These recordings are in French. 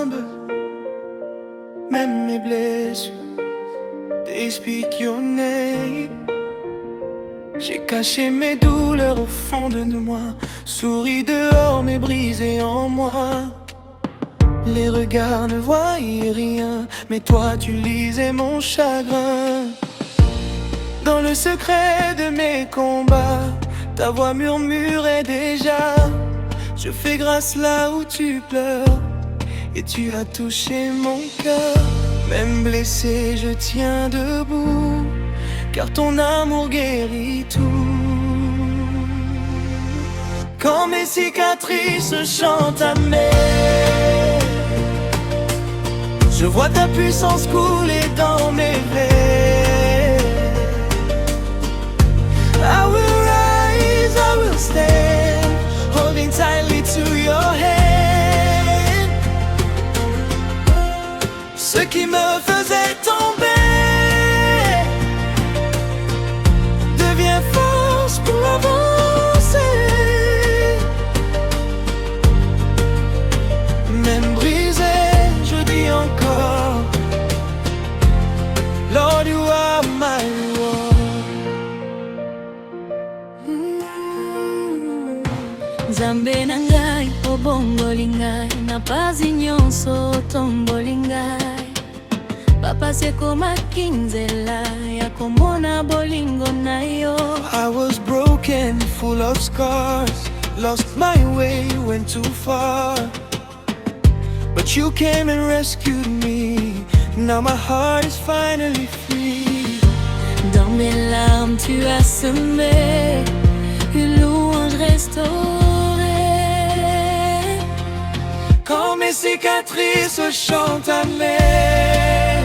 humble. Même mes blessures, they speak your name. J'ai caché mes douleurs au fond de moi. Souris dehors mais brisé en moi. Les regards ne voyaient rien, mais toi tu lisais mon chagrin. Dans le secret de mes combats, ta voix murmurait déjà: je fais grâce là où tu pleures. Et tu as touché mon cœur. Même blessé, je tiens debout, car ton amour guérit tout. Quand mes cicatrices chantent à mer, je vois ta puissance couler dans mes veines. I will rise, I will stand, holding tightly to your hand. Ce qui me faisait tomber devient force pour avancer. Même brisé, je dis encore: Lord, you are my Nzambe na ngai obongoli ngai, na pasi nyonso tomboli ngai. Papa sekomaki nzela ya komona bolingo na yo. I was broken, full of scars, lost my way, went too far. But you came and rescued me. Now my heart is finally free. Dans mes larmes tu as semé une louange restaurée. Quand mes cicatrices chantent à mer,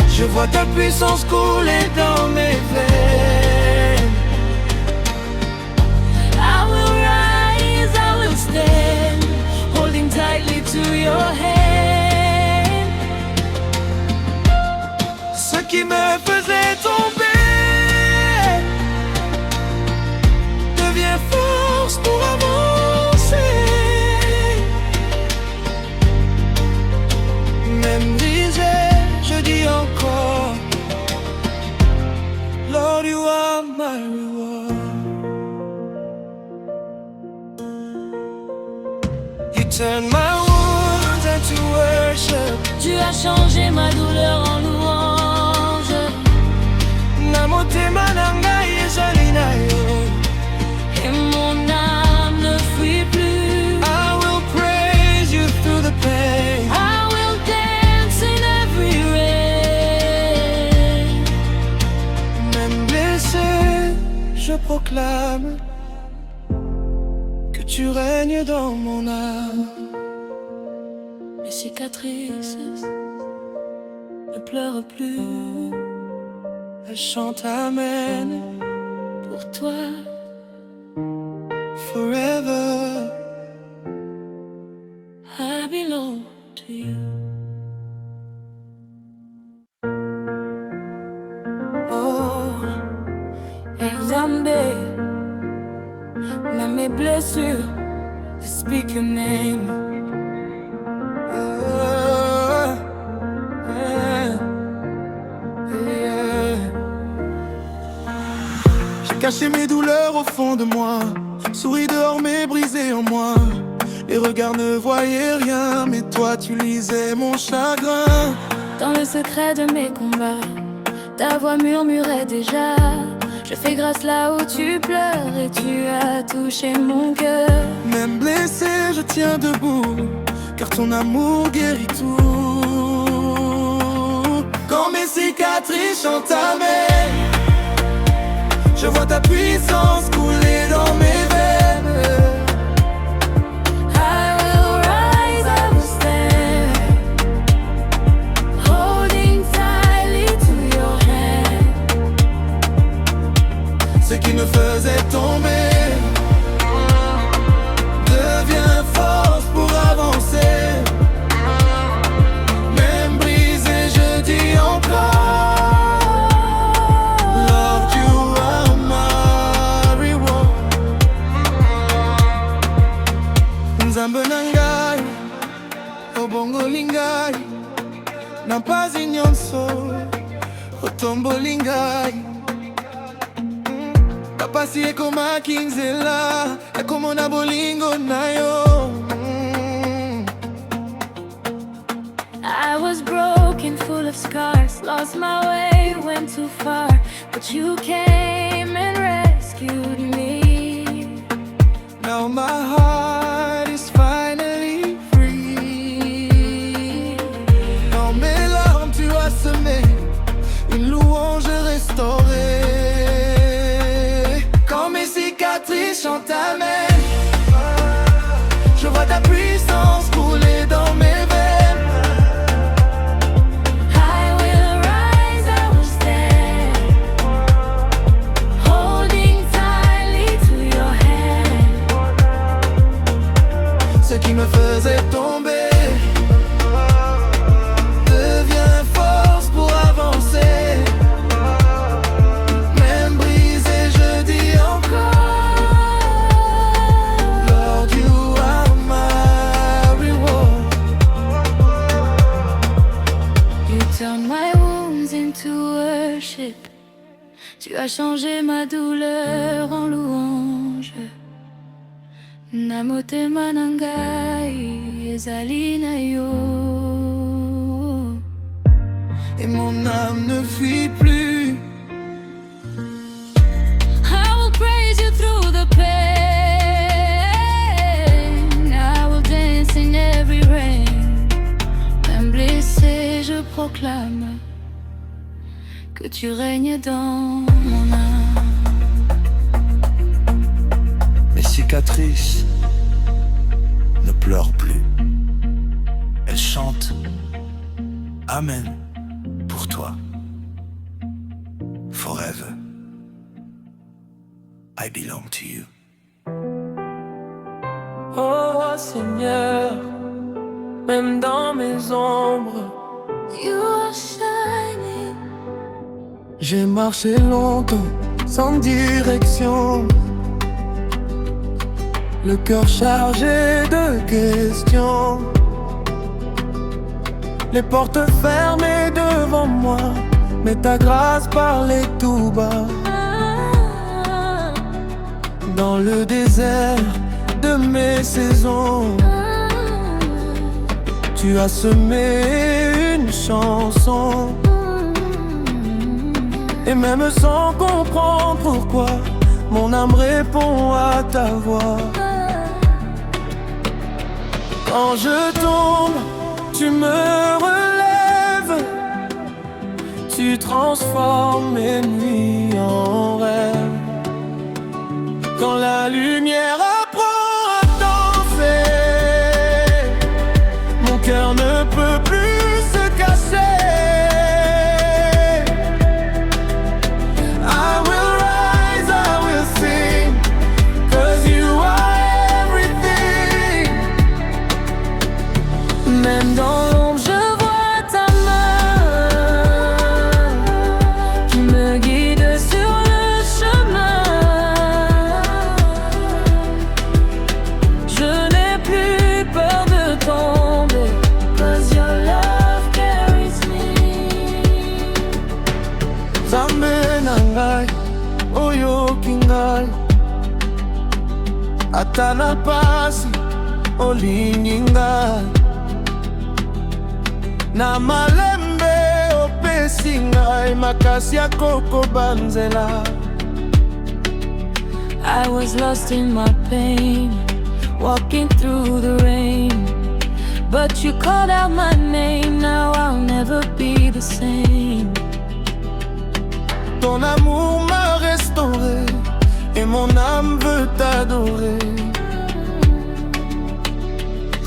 je vois ta puissance couler dans mes veines. I will rise, I will stand, holding tightly to your hand. Ce qui me faisait tomber devient force pour avancer. Même brisé, je dis encore: Lord, you are my reward. You turn my wounds into worship. Tu as changé ma douleur en louange. Na motema na ngai ezali na yo. Et mon âme ne fuit plus. I will praise you through the pain. I will dance in every rain. Même blessé, je proclame que tu règnes dans mon âme. Mes cicatrices ne pleurent plus. Elles chantent amen Pour toi, forever. I belong to you. Oh, Nzambe, même mes blessures, they speak your name. J'ai caché mes douleurs au fond de moi. Souris dehors mais brisé en moi. Les regards ne voyaient rien, mais toi tu lisais mon chagrin. Dans le secret de mes combats, ta voix murmurait déjà: je fais grâce là où tu pleures. Et tu as touché mon cœur. Même blessé, je tiens debout, car ton amour guérit tout. Quand mes cicatrices chantent amen, je vois ta puissance couler dans mes veines. I will rise, I will stand, holding tightly to your hand. Ce qui me faisait tomber devient force pour avancer. Même brisé, je dis encore: Lord, you are my reward. Nzambe na ngai Obongolingai napazi nyonso otombolingai Napasi ekomaki nzela ekomona bolingo na yo I was broken, full of scars, lost my way, went too far, but you came and rescued me. Now my heart is finally free. Dans mes larmes tu as semé une louange restaurée. Quand mes cicatrices chantent Amen, je vois ta puissance couler dans mes veines. Ce qui me faisait tomber devient force pour avancer. Même brisé, je dis encore Lord, you are my reward. You turned my wounds into worship. Tu as changé ma douleur en louange. Namotema nangai ezali na yo. Et mon âme ne fuit plus. I will praise you through the pain. I will dance in every rain. Même blessé, je proclame que tu règnes dans mon âme. Mes cicatrices ne pleurent plus. Elles chantent Amen pour toi. Forever, I belong to you. Oh Seigneur, même dans mes ombres, You are shining. J'ai marché longtemps sans direction, le cœur chargé de questions, les portes fermées devant moi, mais ta grâce parlait tout bas. Dans le désert de mes saisons, tu as semé une chanson. Et même sans comprendre pourquoi, mon âme répond à ta voix. Quand je tombe, tu me relèves. Tu transformes mes nuits en rêves. Quand la lumière apprend à danser, mon cœur ne peut plus se cacher. Même dans l'ombre, je vois ta main qui me guide sur le chemin. Je n'ai plus peur de tomber, 'cause your love carries me. Nzambe nangai, oyo kingai, ata na pasi olingi ngai. Na malembe opesi ngai makasi ya kokobanzela. I was lost in my pain, walking through the rain, but you called out my name. Now I'll never be the same. Ton amour m'a restauré et mon âme veut t'adorer.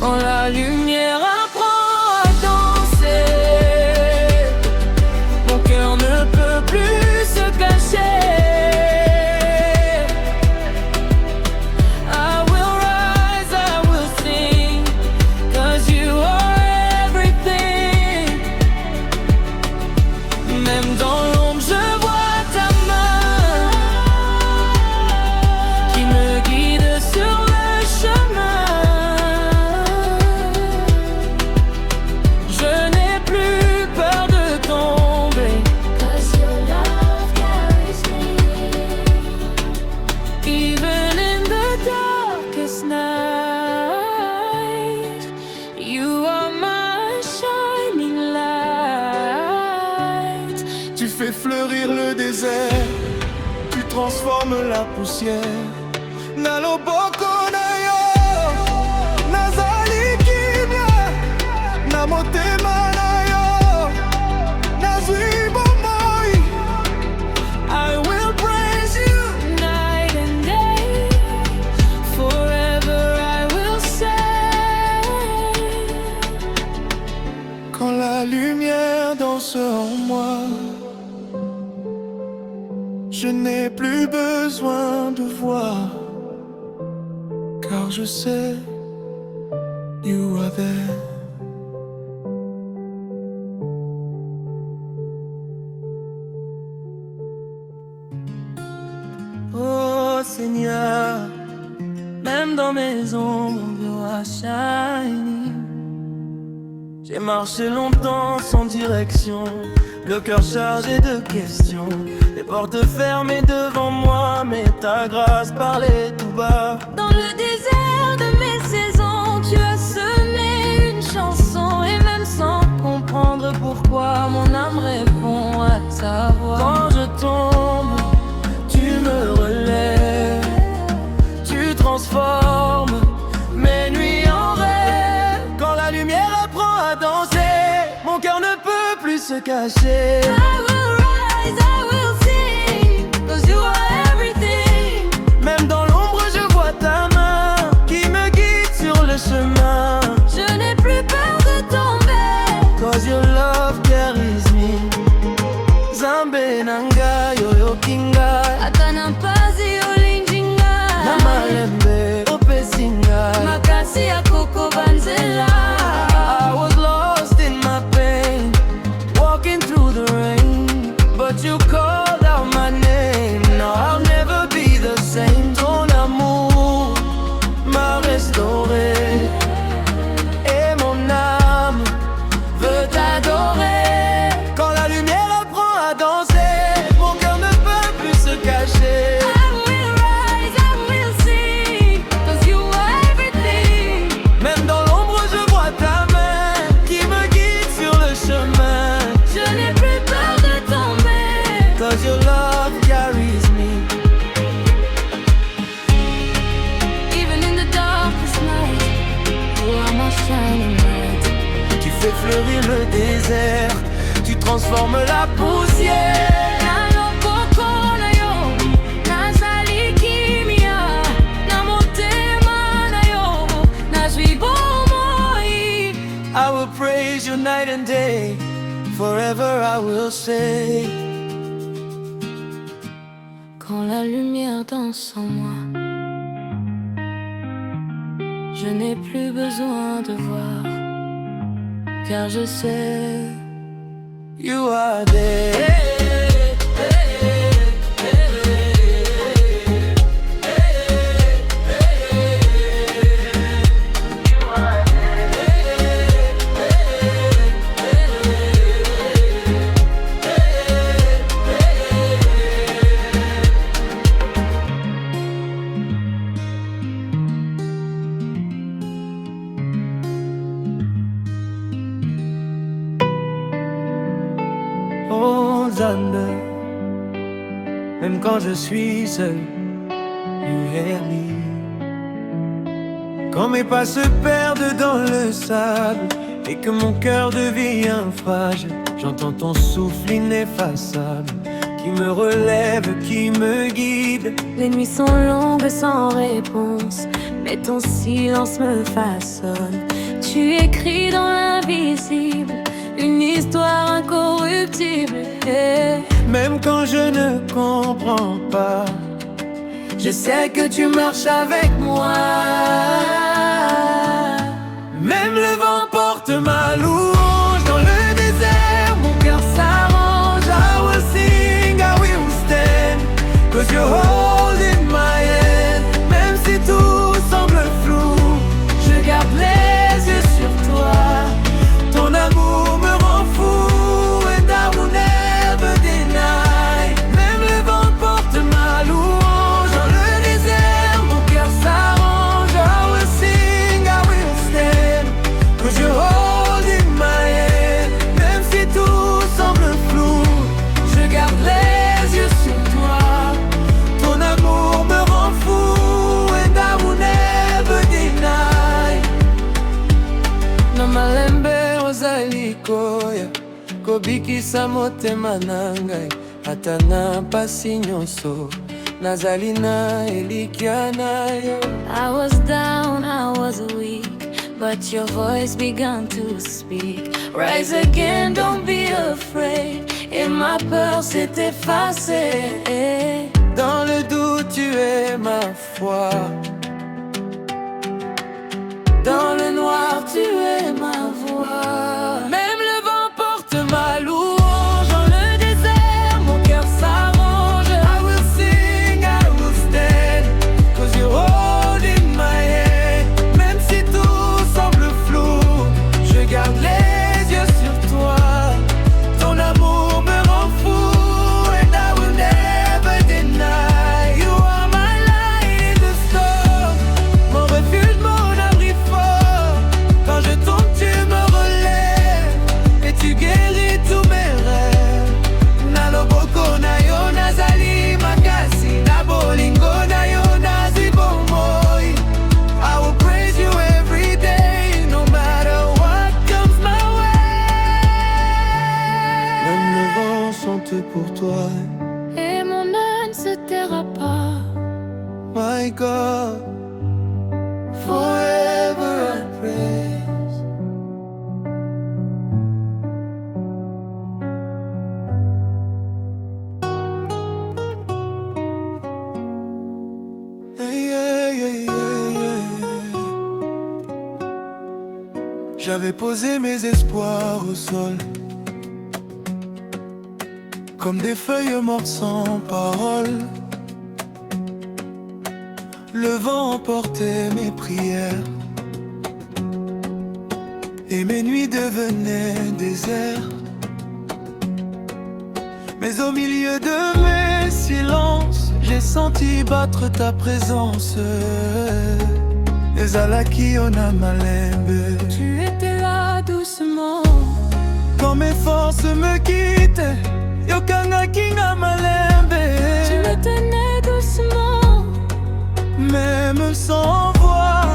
Quand la lumière apprend à danser, mon cœur ne peut plus se cacher. I will rise, I will sing, 'cause you are everything. Même dans l'ombre, je vois ta main qui me guide sur le chemin. transforme la poussière. Naloboko na yo nazali kimia, na motema na yo nazwi bomoi. I will praise you night and day, forever I will say. Quand la lumière danse en moi, je n'ai plus besoin de voir, car je sais, you are there. Oh Seigneur, même dans mes ombres, you are shining. J'ai marché longtemps sans direction, le cœur chargé de questions, les portes fermées devant moi, mais ta grâce parlait tout bas. Dans le désert de mes saisons, tu as semé une chanson, et même sans comprendre pourquoi, mon âme répond à ta voix. Quand je tombe, tu me relèves, tu transformes mes nuits en rêve. Quand la lumière apprend à danser, mon cœur ne peut plus se cacher. I will rise, I will sing, 'cause you are everything. Même dans l'ombre je vois ta main qui me guide sur le chemin. Je n'ai plus peur de tomber, 'Cause your love carries me. Zambe nanga yoyo kinga, atanampazi olinjinga, na malembe opesinga. makasi ya koko banzela. I was lost in my pain, walking through the rain, but you called out my name. Now I'll never be the same. Ton amour m'a restauré, et mon âme veut t'adorer. Quand la lumière apprend à danser, mon cœur ne peut plus se cacher. I will rise, I will sing, 'cause you are everything. Même dans l'ombre je vois ta main qui me guide sur le chemin. Je n'ai plus peur de tomber, 'Cause your love carries me. even in the darkest night. You are my shining light. Tu fais fleurir le désert, tu transformes la poussière. Naloboko na yo nazali kimia, na motema na yo nazwi bomoi. I will praise you night and day, forever I will say. Quand la lumière danse en moi, je n'ai plus besoin de voir, car je sais, You are there. Oh Zanda, même quand je suis seul, you hear me. Quand mes pas se perdent dans le sable et que mon cœur devient fragile, j'entends ton souffle ineffaçable qui me relève, qui me guide. les nuits sont longues sans réponse, mais ton silence me façonne. Tu écris dans l'invisible une histoire incorruptible. Même quand je ne comprends pas, je sais que tu marches avec moi. Même le vent porte ma louange dans le désert, mon cœur s'arrange. I will sing, I will stand, 'cause you're holding my hand. Même si tout semble flou, je garde les yeux sur toi. Ton amour me rend fou, and I will never deny. Même le vent porte ma louange dans le désert, mon cœur s'arrange. ekobikisa motema na ngai. Ata na pasi nyonso nazali na elikya na yo. I was down, I was weak, but your voice began to speak. Rise again, don't be afraid. Et ma peur s'est effacée. Dans le doute, tu es ma foi. Dans le noir, tu es ma voix. Même le vent porte ma louange. Dans le désert, mon cœur s'arrange. I will sing, I will stand, 'cause you're holding my hand. Même si tout semble flou, je garde les yeux sur toi. Ton amour me rend fou, and I will never deny. You are my light in the storm, mon refuge, mon abri fort. Quand je tombe, tu me relèves, et tu guéris tous mes rêves. Naloboko na yo nazali makasi, na bolingo na yo nazwi bomoi. I will praise you every day, no matter what comes my way. Même le vent chante pour toi, Et mon âme ne se taira pas. my God, forever I praise. Yeah, yeah, yeah, yeah. J'avais posé mes espoirs au sol, comme des feuilles mortes sans parole. Le vent emportait mes prières, et mes nuits devenaient déserts. Mais au milieu de mes silences, j'ai senti battre ta présence. Ezalaki ona malembe. Tu étais là doucement. Quand mes forces me quittent, yokanga kinga malembe. Tu me tenais doucement. Même sans voix,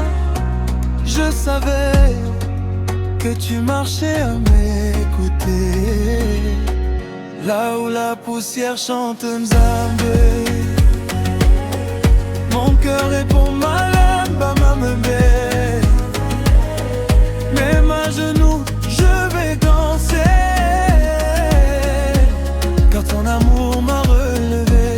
je savais que tu marchais à mes côtés. Là où la poussière chante Nzambe, mon cœur répond malamba mamembe. Même à genoux, je vais danser, car ton amour m'a relevé.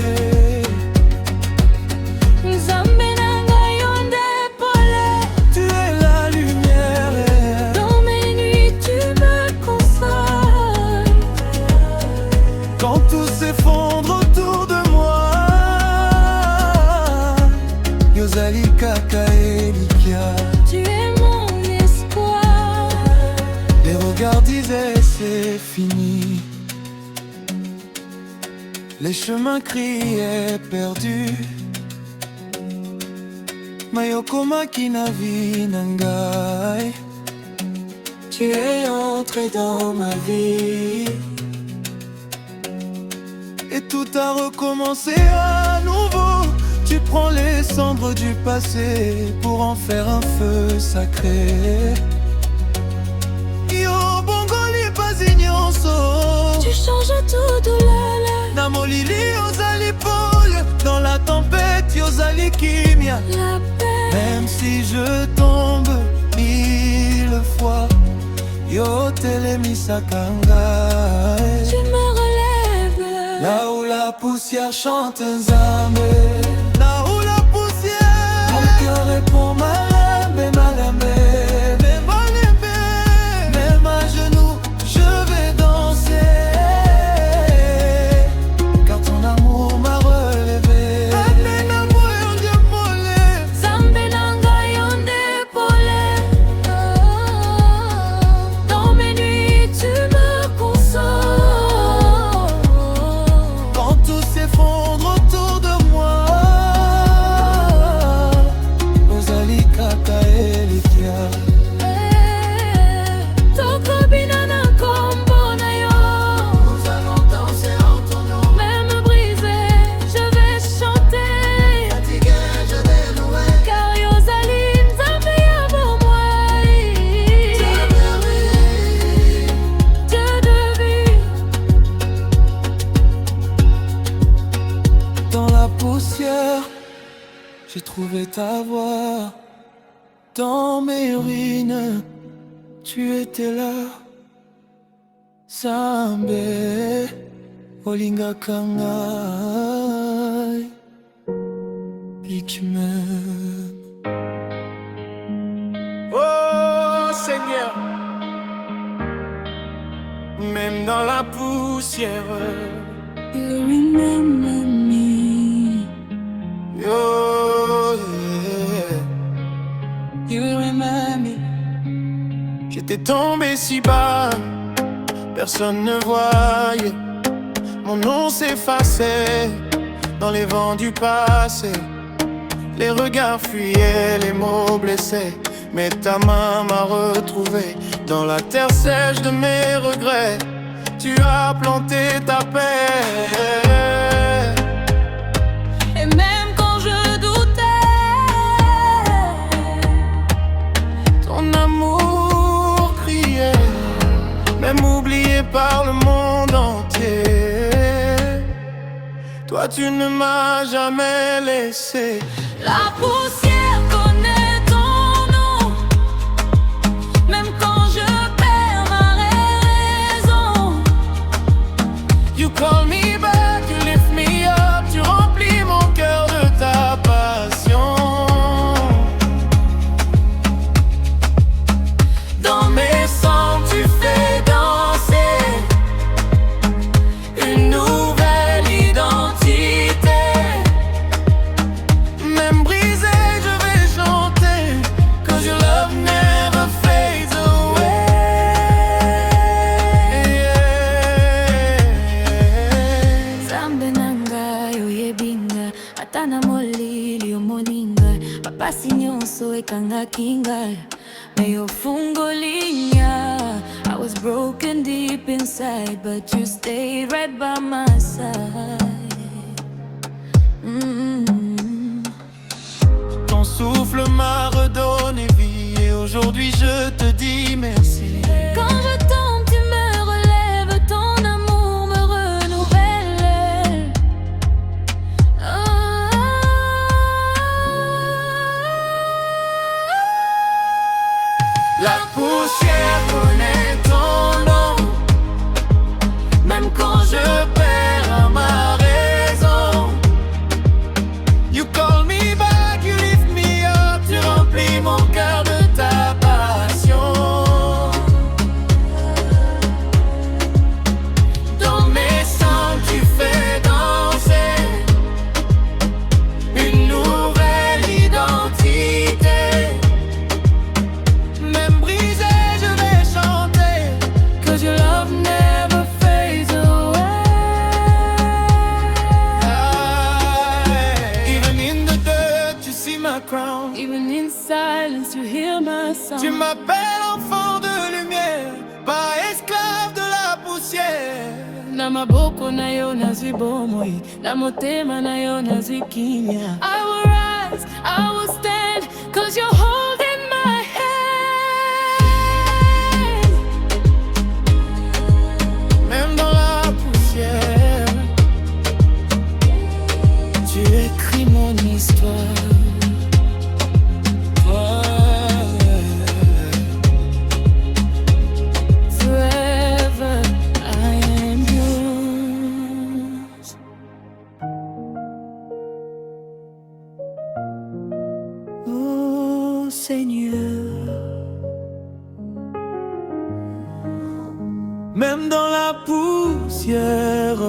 Nzambe nanga yo ndepole. Tu es la lumière. Dans mes nuits tu me consoles. Quand tout s'effondre autour de moi, Yozali kaka elikya. Tu es mon espoir. Les regards disaient c'est fini, les chemins criaient perdus. Mayokoma kinavi nangai, tu es entré dans ma vie, et tout a recommencé à nouveau. Tu prends les cendres du passé pour en faire un feu sacré. Yo bongoli pazignonso, Tu changes tout doulala. namolili ozali pole. Dans la tempête yozali kimia. La paix. Même si je tombe 1000 fois, yo telemisaka ngai. Tu me relèves. Là où la poussière chante Nzambe, là où la poussière, mon cœur répond malembe, malembe, malembe. Même à genoux, je vais danser, car ton amour m'a relevé. Nzambe nanga yo ndepole. Dans mes nuits tu me consoles. Quand tout s'effondre autour de moi, Ozali t'avoir dans mes ruines. Tu étais là, Zambé, Olinga Kangai, Big Man. Oh Seigneur, même dans la poussière, You remember me. oh yeah. You remember me. J'étais tombé si bas, personne ne voyait. Mon nom s'effaçait dans les vents du passé. Les regards fuyaient, les mots blessaient. Mais ta main m'a retrouvé dans la terre sèche de mes regrets. Tu as planté ta paix. Et même quand je doutais, Ton amour criait, même oublié par le monde entier. Toi tu ne m'as jamais laissé. la poussière connaît ton nom. Même quand je perds ma raison. You call me back, you lift me up. Tu remplis mon cœur de ta passion. Dans mes sangs tu fais danser une nouvelle identité. Même brisé, je vais chanter, 'cause your love never fades away. Zambe nanga yoyebinga atana molili omoninga papasi nyonso ekanga kinga meyo fungolinya. I was broken deep inside but you stayed right by my side. Ton souffle m'a redonné vie et aujourd'hui je te dis merci. Quand je tombe tu me relèves, ton amour me renouvelle. La poussière connaît ton nom, même quand je perds ma raison. You call me back, you lift me up. Tu remplis mon cœur de ta passion. Dans mes sangs tu fais danser une nouvelle identité. Même brisé, je vais chanter, 'cause your love never fades away. Even in the dirt, you see my crown. Even in silence you hear my song. Tu m'appelles enfant de lumière, pas esclave de la poussière. Na maboko na yo nazwi bomoi, na motema na yo nazwi kimya. I will rise, I will stand, 'cause you're holding my hand. Même dans la poussière, tu écris mon histoire. Forever I am yours. Oh Seigneur, même dans la poussière,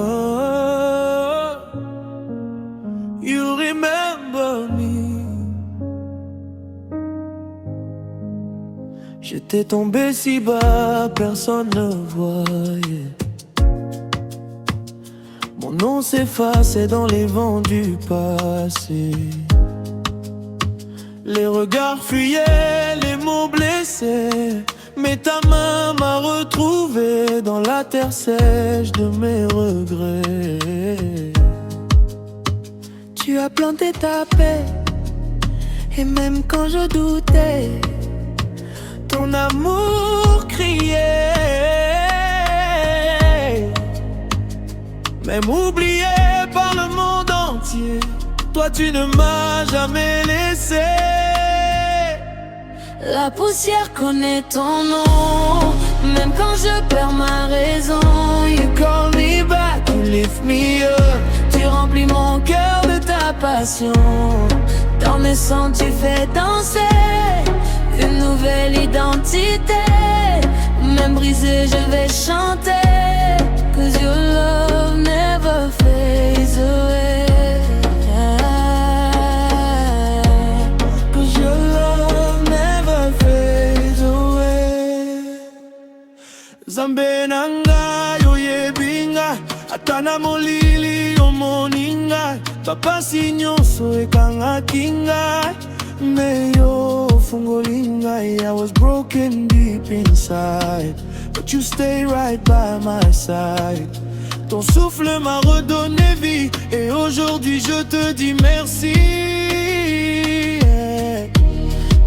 you remember me. J'étais tombé si bas, personne ne voyait. Mon nom s'effaçait dans les vents du passé. Les regards fuyaient, les mots blessaient. Mais ta main m'a retrouvé dans la terre sèche de mes regrets. Tu as planté ta paix, et même quand je doutais, ton amour criait. Même oublié par le monde entier, toi tu ne m'as jamais laissé. La poussière connaît ton nom, même quand je perds ma raison. You call me back, you lift me up. Tu remplis mon cœur de ta passion. Dans mes sons tu fais danser une nouvelle identité. Même brisé je vais chanter, 'cause your love never fades away. Cause your love never fades away. Zambe nanga yo yebinga, atana molili yo moninga. Papasi nyonso ekanga kinga, me yo fungolinga. I was broken deep inside, but you stay right by my side. Ton souffle m'a redonné vie, et aujourd'hui je te dis merci.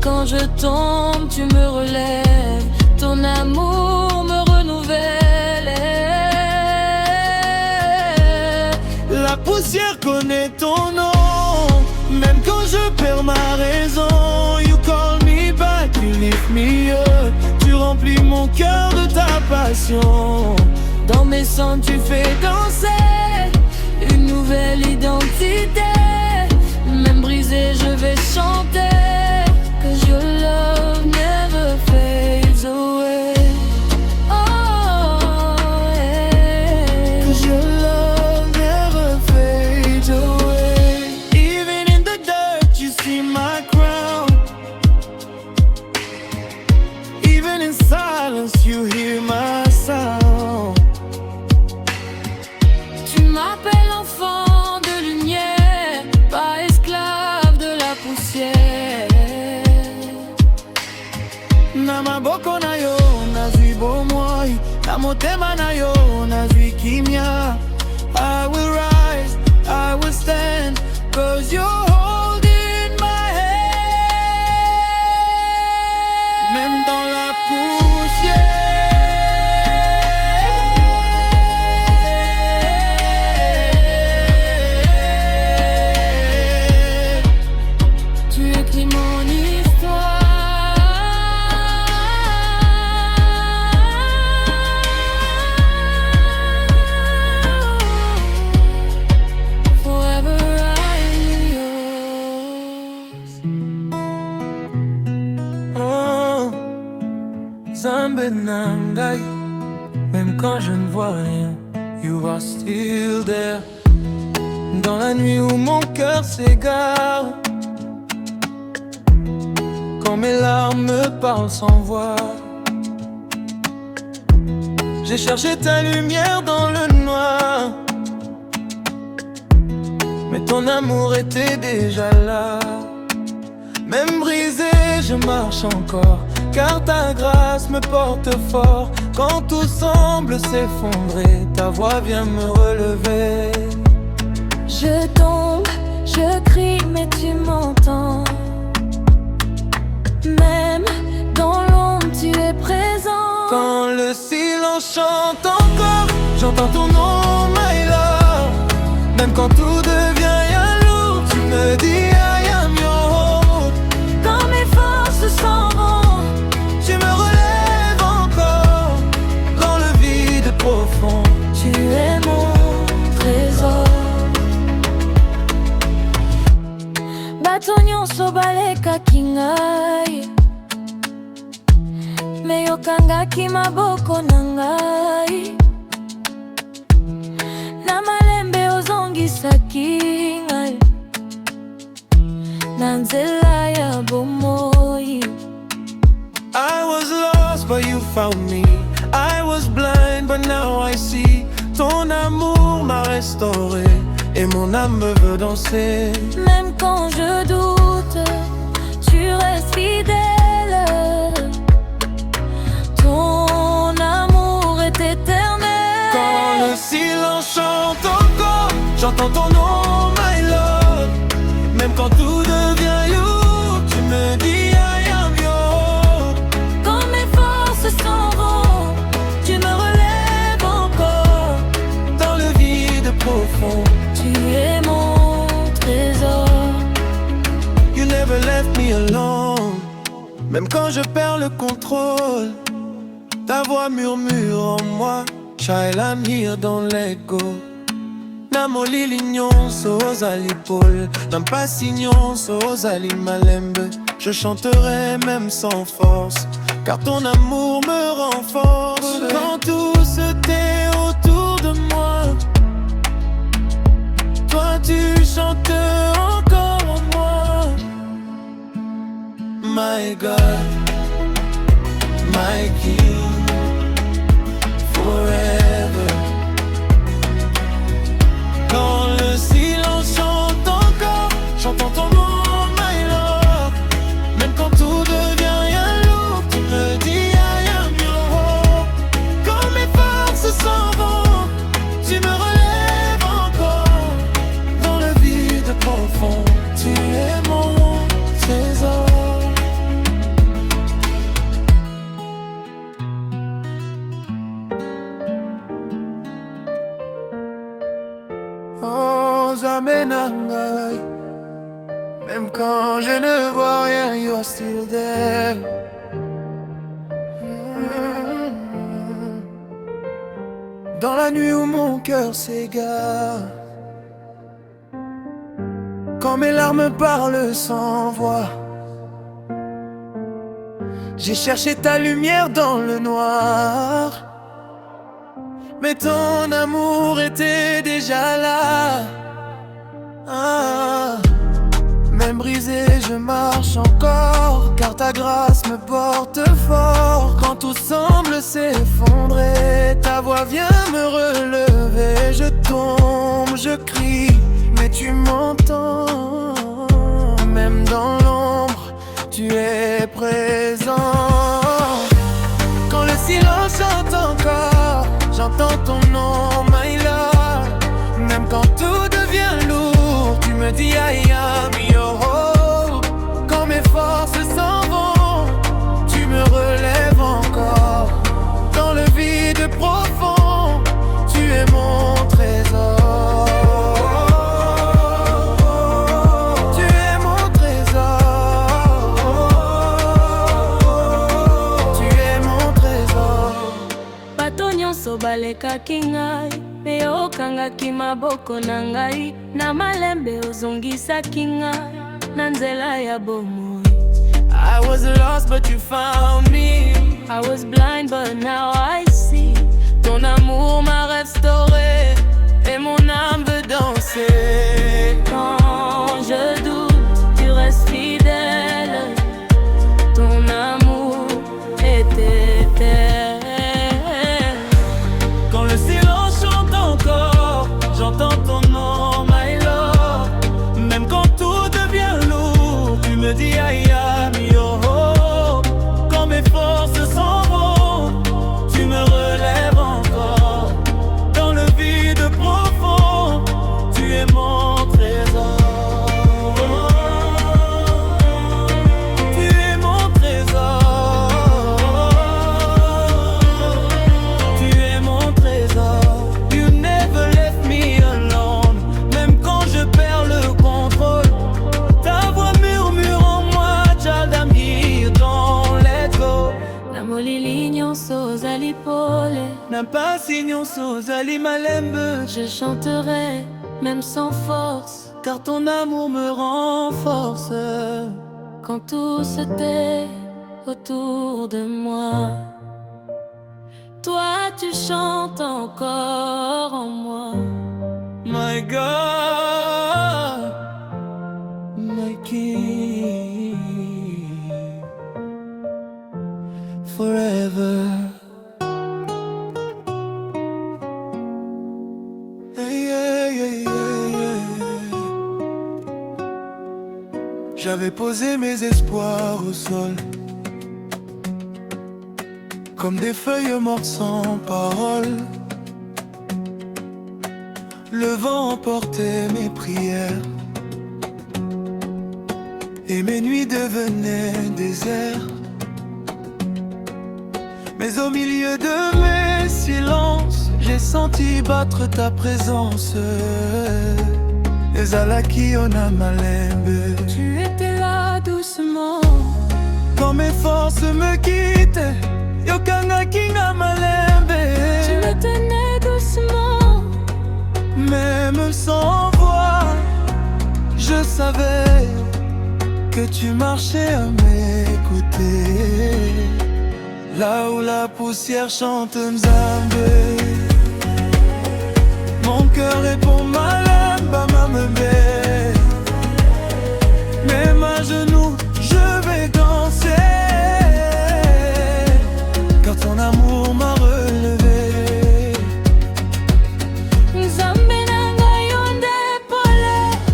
Quand je tombe, tu me relèves. Ton amour me renouvelle. La poussière connaît ton nom, même quand je perds ma raison. You call me back, you lift me up. Tu remplis mon cœur de ta passion. Dans mes sons, tu fais danser une nouvelle identité. Même brisé, je vais chanter, 'cause your love never fades away. Oh, yeah. 'Cause your love never fades away. Even in the dirt, you see my crown. Even in silence, you hear my sound. Tu m'appelles enfant de lumière, pas esclave de la poussière. Na maboko na yo nazwi bomoi, na motema na yo nazwi kimia. I will rise, I will stand, 'cause you're holding my hand. Même dans la poussière, tu écris mon histoire. Forever I'm yours. oh, Zambe nangai. Même quand je ne vois rien, you are still there. Dans la nuit où mon cœur s'égare, quand mes larmes me parlent sans voix, j'ai cherché ta lumière dans le noir, mais ton amour était déjà là. Même brisé, je marche encore, car ta grâce me porte fort. Quand tout semble s'effondrer, ta voix vient me relever. Je tombe, je crie, mais tu m'entends. Même dans l'ombre, tu es présent. Quand le silence chante encore, j'entends ton nom, my love. Même quand tout devient lourd, tu me dis I am your hope. Quand mes forces s'en vont, Tu me relèves encore dans le vide profond. tu es mon trésor. Bato nyonso balekaki ngai, me yokangaki maboko na ngai. Na malembe ozongisaki ngai, na nzela ya bomoi. I was lost but you found me. I was blind but now I see. Ton amour m'a restauré et mon âme me veut danser. Même quand je doute, tu restes fidèle. Ton amour est éternel. Quand le silence chante encore, j'entends ton nom, my love. Même quand tout devient lourd, tu me dis I am yours. Quand mes forces s'en vont, tu me relèves encore. Dans le vide profond, Tu es mon trésor. Même quand je perds le contrôle, ta voix murmure en moi. Child, I'm here, don't let go. Namoli lignon, sozali Paul. Nampasignon, sozali Malembe. Je chanterai même sans force, car ton amour me renforce. Quand tout se tait autour de moi, toi tu chantes encore en moi. My God, my King, forever. Quand le silence chante encore, j'entends ton nom, my Lord. Même quand tout devient rien lourd, tu me dis I am your hope. Quand mes forces s'en vont, tu me relèves encore. Dans le vide profond, tu es mon trésor. Oh, Zamenangai. Même quand je ne vois rien, you are still there. Dans la nuit où mon cœur s'égare, quand mes larmes parlent sans voix, j'ai cherché ta lumière dans le noir. Mais ton amour était déjà là. Même brisé, je marche encore, car ta grâce me porte fort. Quand tout semble s'effondrer, ta voix vient me relever. Je tombe, je crie, mais tu m'entends. Même dans l'ombre, tu es présent. Quand le silence chante encore, j'entends ton nom, my Lord. Même quand tout devient lourd, tu me dis I am your hope. Quand mes forces s'en vont, tu me relèves encore. Dans le vide profond, tu es mon trésor. Tu es mon trésor. Tu es mon trésor. Bato nyonso balekaki ngai, me okangaki maboko na ngai. Na malembe ozongisaki ngai na nzela ya bomoi. I was lost but you found me. I was blind but now I see. Ton amour m'a restauré et mon âme veut danser. Quand je doute, tu restes fidèle. Ton amour est éternel. Quand le silence chante encore, j'entends ton nom, my Lord. Même quand tout devient lourd, tu me dis I am your hope. Quand mes forces s'en vont, tu me relèves encore. Dans le vide profond, tu es mon trésor. Tu es mon trésor. Tu es mon trésor. You never left me alone. Même quand je perds le contrôle, ta voix murmure en moi. Child, I'm here, don't let go. Namoli lignon sozali pole. Nampasignon sozali Malembe. Je chanterai même sans force, Car ton amour me renforce. quand tout se tait autour de moi. Toi tu chantes encore en moi. My God, my King, forever. Hey, yeah, yeah, yeah, yeah. J'avais posé mes espoirs au sol, comme des feuilles mortes sans parole. Le vent emportait mes prières et mes nuits devenaient déserts. Mais au milieu de mes silences, j'ai senti battre ta présence. Ezalaki ona malembe. Tu étais là doucement, Quand mes forces me quittent, yokanga kinga malembe. Tu me tenais doucement, même sans voix, je savais que tu marchais à mes côtés. Là où la poussière chante Nzambe, mon cœur répond Malemba Mamembe. Même à genoux, je vais danser, car ton amour m'a relevé. Nzambe nanga yonde pole.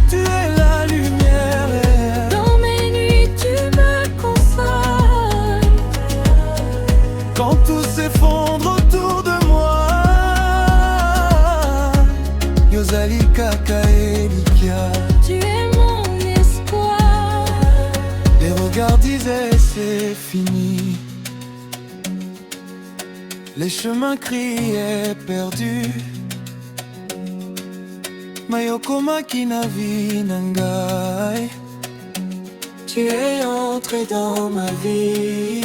Tu es la lumière, Dans mes nuits tu me consoles. quand tout s'effondre autour de moi. Yozali kaka elikia. Tu es mon espoir. Les regards disaient c'est fini, les chemins criaient perdus. Mayokoma kinavi nangai, tu es entré dans ma vie.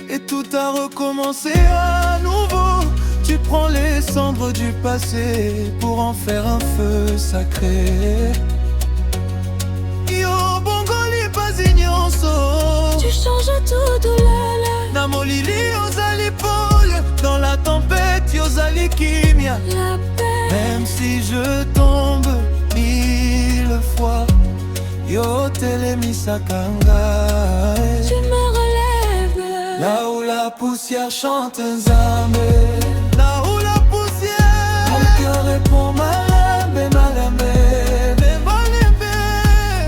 Et tout a recommencé à nouveau. Tu prends les cendres du passé pour en faire un feu sacré. Yo bongoli bazinyonso, Tu changes tout douleur. namolili ozali pole. Dans la tempête yozali kimia. La paix. Même si je tombe 1000 fois, yo telemisaka ngai. Tu me relèves. Là où la poussière chante Nzambe, là où la poussière, mon cœur répond Malembe, Malembe, Malembe.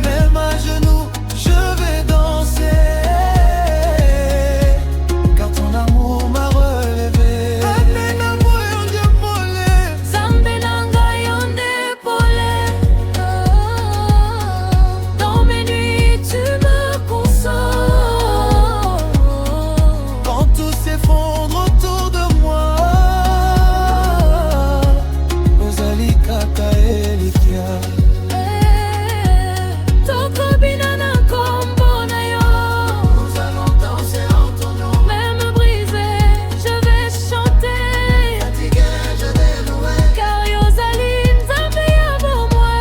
Même à genoux, je vais danser, car ton amour m'a relevé. Nzambe nanga yonde pole. Dans mes nuits tu me consoles. Quand tout s'effondre autour de moi, Ozali kaka elikia. Tokobina na kombo na yo. Nous allons danser en ton nom. Même brisé, je vais chanter. Fatigué, je vais louer. Car yozali Nzambe ya bomoi.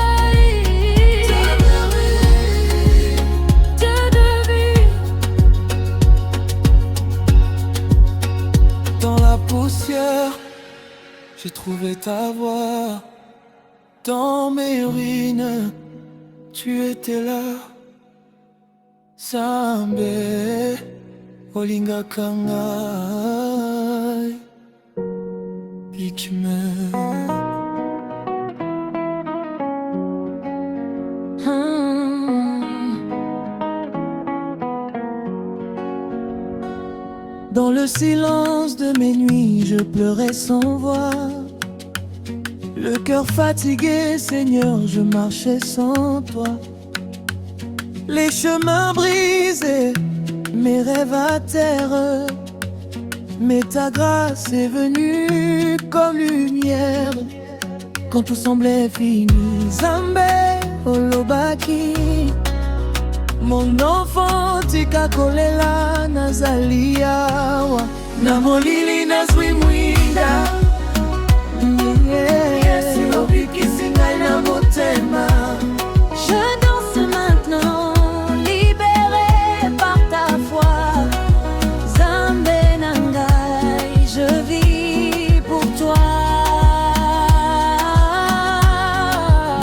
Dieu de vie. Dans la poussière, j'ai trouvé ta voix. Dans mes ruines, tu étais là. Nzambe, olinga kangai, Pikme. Dans le silence de mes nuits, je pleurais sans voix. Le cœur fatigué, Seigneur, je marchais sans toi. Les chemins brisés, mes rêves à terre. Mais ta grâce est venue comme lumière quand tout semblait fini. Nzambe olobaki, mon enfant tika kolela nazali awa. Namolili nazwi mwinda, Yesu obikisi ngai na motema. Je danse maintenant, libéré par ta foi. Nzambe nangai, je vis pour toi.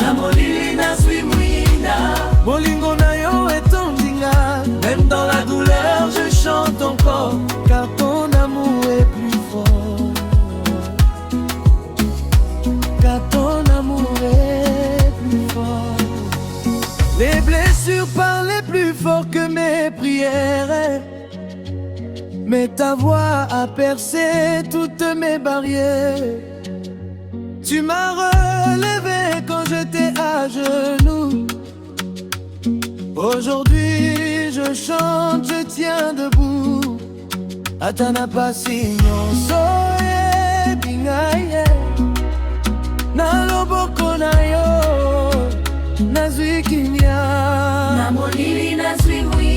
Namolili nazwi mwinda, bolingo na yo etondinga. Même dans la douleur je chante encore, car ton amour est plus fort. Car ton amour est plus fort. Les blessures parlaient plus fort que mes prières, mais ta voix a percé toutes mes barrières. Tu m'as relevé quand j'étais à genoux. Aujourd'hui je chante, je tiens debout. Atana pasignon soye bingaye, na loboko na yo nazwi kimia. Namolili nazwi mwinda.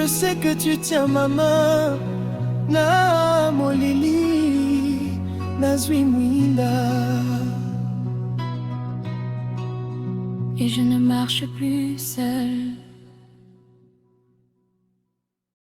je sais que tu tiens ma main. Na molili, nazwi mwinda. Et je ne marche plus seul.